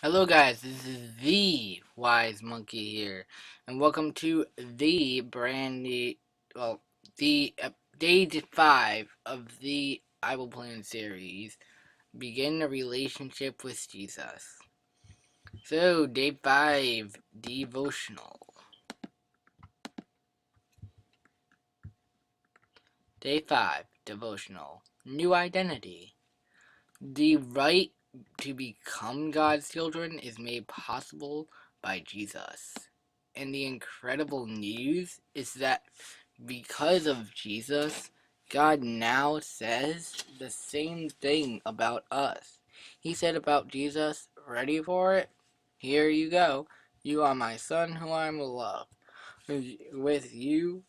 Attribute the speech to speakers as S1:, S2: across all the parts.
S1: Hello guys, this is the Wise Monkey here, and welcome to the brand new, well, the day 5 of the Bible Plan series, Begin a Relationship with Jesus. So, day 5, Devotional. Day 5, Devotional. New Identity. The right to become God's children is made possible by Jesus. And the incredible news is that because of Jesus, God now says the same thing about us. He said about Jesus, ready for it? Here you go. You are my son who I am love. With you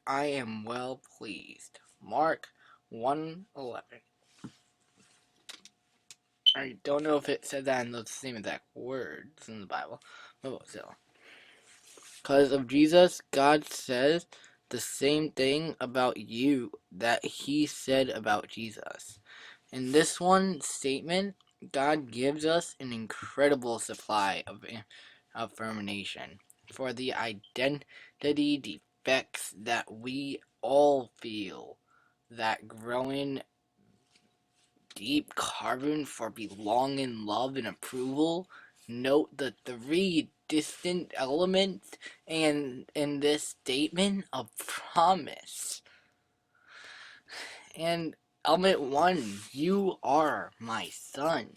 S1: I am well pleased. Mark 1:11. I don't know if it said that in the same exact words in the Bible, but still. Because of Jesus, God says the same thing about you that he said about Jesus. In this one statement, God gives us an incredible supply of affirmation for the identity defects that we all feel, that growing deep carbon for belonging, love, and approval. Note the three distinct elements and in this statement of promise. And element 1, you are my son.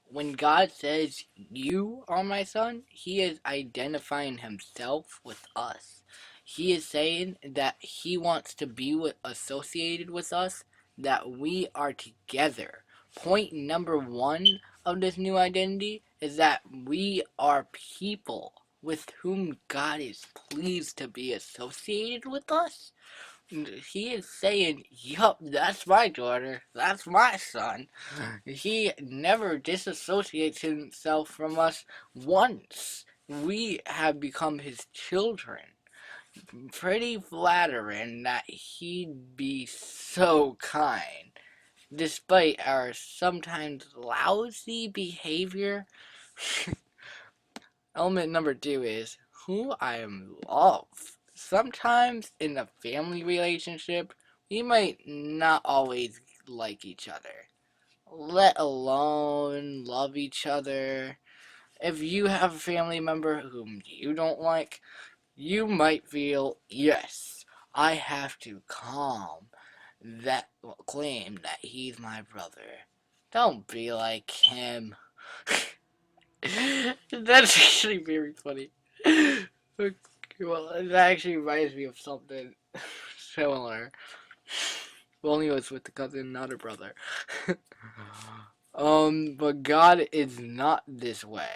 S1: When God says, you are my son, he is identifying himself with us. He is saying that he wants to be associated with us, that we are together. Point number 1 of this new identity is that we are people with whom God is pleased to be associated with us. He is saying, yup, that's my daughter, that's my son. He never disassociates himself from us once. We have become his children. Pretty flattering that he'd be so kind. Despite our sometimes lousy behavior. Element number 2 is who I am love. Sometimes in a family relationship, we might not always like each other, let alone love each other. If you have a family member whom you don't like, you might feel, yes, I have to claim that he's my brother. Don't be like him. That's actually very funny. Well, that actually reminds me of something similar. Only it was with the cousin, not a brother. But God is not this way.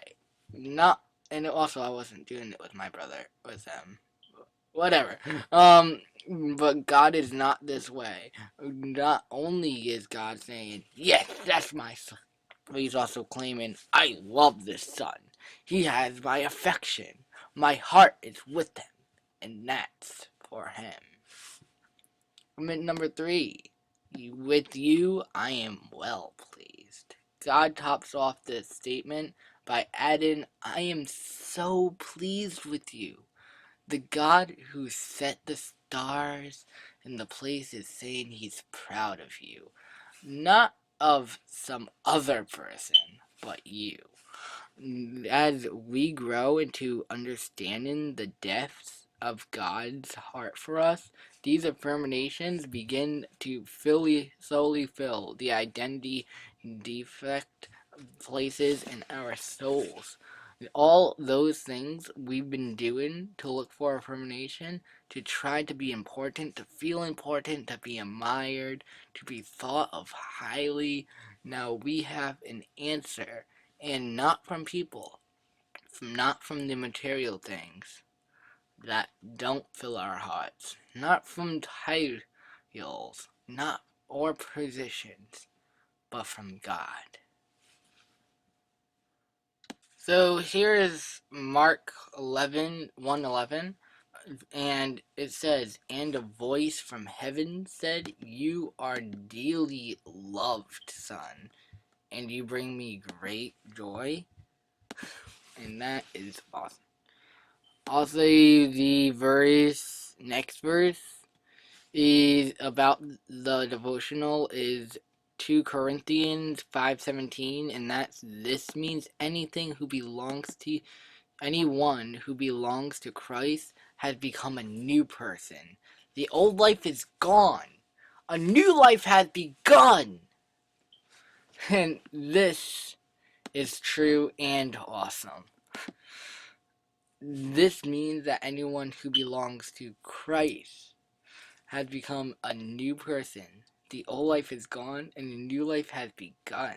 S1: Not, and also I wasn't doing it with my brother, with them. Whatever. But God is not this way. Not only is God saying, yes, that's my son, but he's also claiming, I love this son. He has my affection. My heart is with him, and that's for him. Comment number 3. With you, I am well pleased. God tops off this statement by adding, I am so pleased with you. The God who set the stars and the places saying he's proud of you. Not of some other person, but you. As we grow into understanding the depths of God's heart for us, these affirmations begin to slowly fill the identity defect places in our souls. All those things we've been doing to look for affirmation, to try to be important, to feel important, to be admired, to be thought of highly. Now we have an answer, and not from people, not from the material things that don't fill our hearts, not from titles, not or positions, but from God. So here is Mark 11:1-11, and it says, and a voice from heaven said, you are dearly loved, son, and you bring me great joy. And that is awesome. Also, the next verse is about the devotional is 2 Corinthians 5:17, and this means anyone who belongs to Christ has become a new person. The old life is gone. A new life has begun. And this is true and awesome. This means that anyone who belongs to Christ has become a new person. The old life is gone and a new life has begun.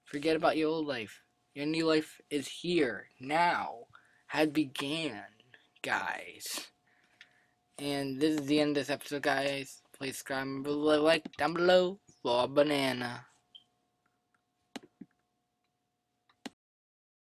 S1: Forget about your old life. Your new life is here, now, has began, guys. And this is the end of this episode, guys. Please subscribe and like down below for a banana.